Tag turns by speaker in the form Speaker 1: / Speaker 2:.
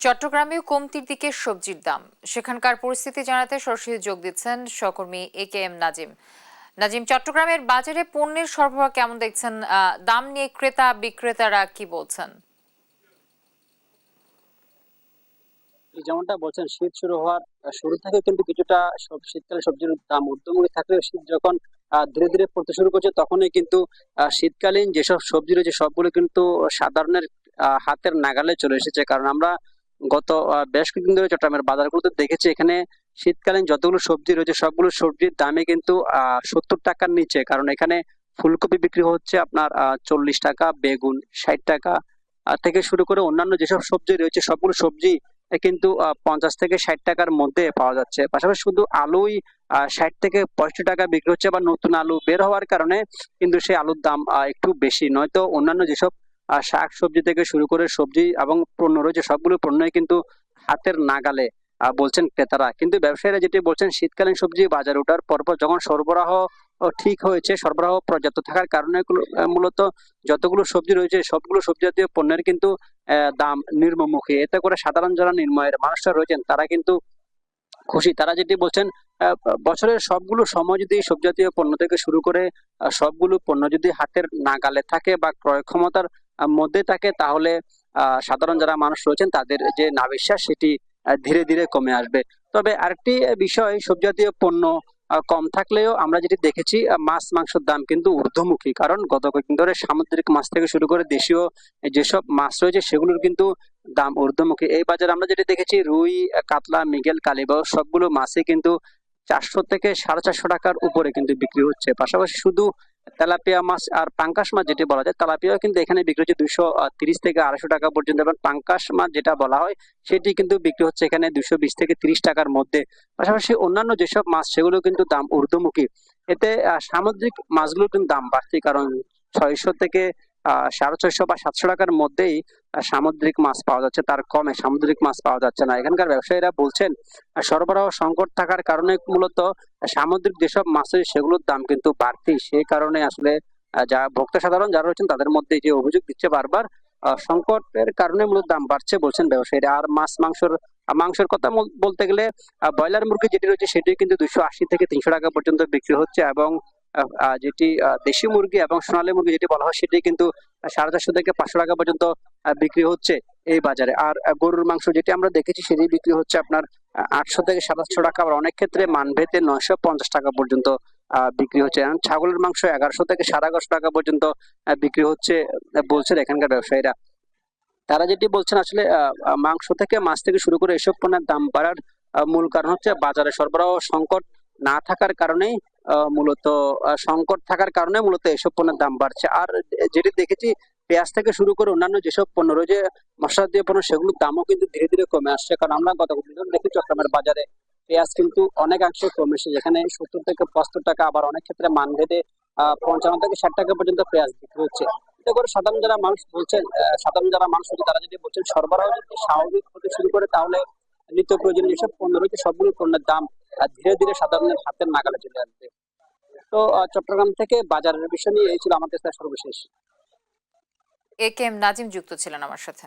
Speaker 1: চট্টগ্রামেও কমতির দিকে সবজির দাম, সেখানকার পরিস্থিতি জানাতে সরাসরি যোগ দিচ্ছেন সহকর্মী এ.কে.এম নাজিম। নাজিম, চট্টগ্রামের বাজারে পণ্যের সরবরাহ কেমন দেখছেন? দাম নিয়ে ক্রেতা বিক্রেতারা কি বলছেন?
Speaker 2: যেমনটা বলছেন, শীত শুরু হওয়ার শুরু থেকে কিন্তু কিছুটা শীতকালে সবজির দাম ঊর্ধ্বমুখী থাকলেও শীত যখন ধীরে ধীরে পড়তে শুরু করছে তখনই কিন্তু শীতকালীন যেসব সবজি রয়েছে সবগুলো কিন্তু সাধারণের হাতের নাগালে চলে এসেছে। কারণ আমরা গত বেশ কিছুদিন ধরে চট্টগ্রামের বাজারগুলোতে দেখেছি, এখানে শীতকালীন যতগুলো সবজি রয়েছে সবগুলো সবজির দামে কিন্তু 70 টাকার নিচে। কারণ এখানে ফুলকপি বিক্রি হচ্ছে আপনার 40 টাকা, বেগুন 60 টাকা থেকে শুরু করে অন্যান্য যেসব সবজি রয়েছে সবগুলো সবজি কিন্তু 50 থেকে 60 টাকার মধ্যে পাওয়া যাচ্ছে। পাশাপাশি শুধু আলুই 60 থেকে 65 টাকা বিক্রি হচ্ছে। আবার নতুন আলু বের হওয়ার কারণে কিন্তু সেই আলুর দাম একটু বেশি। নয়তো অন্যান্য যেসব শাক-সবজি থেকে শুরু করে সবজি এবং পণ্য রয়েছে সবগুলো পণ্যই কিন্তু হাতের নাগালে বলছেন ক্রেতারা। কিন্তু ব্যবসায়ীরা যেটি বলছেন, শীতকালীন সবজি বাজারে ওঠার পরপর যখন সরবরাহ ঠিক হয়েছে, সরবরাহ পর্যাপ্ত থাকার কারণে মূলত যতগুলো সবজি রয়েছে সবগুলো সবজি জাতীয় পণ্যের কিন্তু দাম নিম্নমুখী। এতে করে সাধারণ যারা নিম্ন আয়ের মানুষরা রয়েছেন তারা কিন্তু খুশি। তারা যেটি বলছেন, বছরের সবগুলো সময় যদি সবজি জাতীয় পণ্য থেকে শুরু করে সবগুলো পণ্য যদি হাতের নাগালে থাকে বা ক্রয় ক্ষমতার মধ্যে থাকে, তাহলে সাধারণ যারা মানুষ রয়েছেন তাদের যে নাভিশ্বাস সেটি ধীরে ধীরে কমে আসবে। তবে আরেকটি বিষয়, সবজি জাতীয় পণ্য কম থাকলেও আমরা যেটি দেখেছি, মাছ মাংসের দাম কিন্তু ঊর্ধ্বমুখী। কারণ গত কয়েকদিন ধরে সামুদ্রিক মাছ থেকে শুরু করে দেশীয় যেসব মাছ রয়েছে সেগুলোর কিন্তু দাম ঊর্ধ্বমুখী। এই বাজারে আমরা যেটা দেখেছি, রুই, কাতলা, মৃগেল, কালীবাউস সবগুলো মাছই কিন্তু 400 থেকে 450 টাকার উপরে কিন্তু বিক্রি হচ্ছে। পাশাপাশি শুধু তেলাপিয়া মাছ আর পাঙ্গাস মাছ যেটি বলা যায়, তেলাপিয়াও কিন্তু এখানে বিক্রি হচ্ছে 230 থেকে 250 টাকা পর্যন্ত, এবং পাঙ্গাস মাছ যেটা বলা হয় সেটি কিন্তু বিক্রি হচ্ছে এখানে 220 থেকে 30 টাকার মধ্যে। পাশাপাশি অন্যান্য যেসব মাছ সেগুলো কিন্তু দাম ঊর্ধ্বমুখী। এতে সামুদ্রিক মাছগুলোর কিন্তু দাম বাড়ছে। কারণ 600 থেকে 650 বা 700 টাকার মধ্যেই সামুদ্রিক মাছ পাওয়া যাচ্ছে, তার কমে সামুদ্রিক মাছ পাওয়া যাচ্ছে না। এখানকার ব্যবসায়ীরা বলছেন, সরবরাহ সংকট থাকার কারণে মূলত সামুদ্রিক যেসব মাছ রয়েছে সেগুলোর দাম কিন্তু বাড়তি। সেই কারণে আসলে যা ভোক্তা সাধারণ যারা রয়েছেন তাদের মধ্যে যে অভিযোগ দিচ্ছে বারবার, সংকটের কারণে মূলত দাম বাড়ছে বলছেন ব্যবসায়ীরা। আর মাংসের কথা বলতে গেলে ব্রয়লার মুরগি যেটি রয়েছে সেটি কিন্তু 280 থেকে 300 টাকা পর্যন্ত বিক্রি হচ্ছে, এবং যেটি দেশি মুরগি এবং সোনালী মুরগি যেটি বলা হয় সেটি কিন্তু 450 থেকে 500 টাকা পর্যন্ত বিক্রি হচ্ছে এই বাজারে। আর গরুর মাংস যেটি আমরা দেখেছি সেটি বিক্রি হচ্ছে আপনার 800 থেকে 700 টাকা, আবার অনেক ক্ষেত্রে মানভেদে 950 টাকা পর্যন্ত বিক্রি হচ্ছে। এবং ছাগলের মাংস 1100 থেকে 1150 টাকা পর্যন্ত বিক্রি হচ্ছে বলছেন এখানকার ব্যবসায়ীরা। তারা যেটি বলছেন, আসলে মাংস থেকে মাছ থেকে শুরু করে এসব পণ্যের দাম বাড়ার মূল কারণ হচ্ছে বাজারে সরবরাহ সংকট না থাকার কারণেই, মূলত সংকট থাকার কারণে মূলত এসব পণ্যের দাম বাড়ছে। আর যেটি দেখেছি, পেঁয়াজ থেকে শুরু করে অন্যান্য যেসব পণ্য রয়েছে মশলা দিয়ে পণ্য সেগুলোর দামও কিন্তু ধীরে ধীরে কমে আসছে। কারণ আমরা গত কয়েকদিন দেখি চট্টগ্রামের বাজারে পেঁয়াজ কিন্তু অনেকাংশে কমেছে, যেখানে 70 থেকে 75 টাকা, আবার অনেক ক্ষেত্রে মানভেদে 55 থেকে 60 টাকা পর্যন্ত পেঁয়াজ বিক্রি হচ্ছে। এতে করে সাধারণ যারা মানুষ বলছেন, সাধারণ যারা মানুষ রয়েছে তারা যদি বলছেন সরবরাহ যদি স্বাভাবিক হতে শুরু করে তাহলে নিত্য প্রয়োজনীয় যেসব পণ্য রয়েছে সবগুলো পণ্যের দাম ধীরে ধীরে সাধারণের হাতের নাগালে চলে আসবে। তো চট্টগ্রাম থেকে বাজারের বিষয় নিয়ে এই ছিল আমার কাছে সর্বশেষ।
Speaker 1: এ.কে.এম নাজিম যুক্ত ছিলেন আমার সাথে।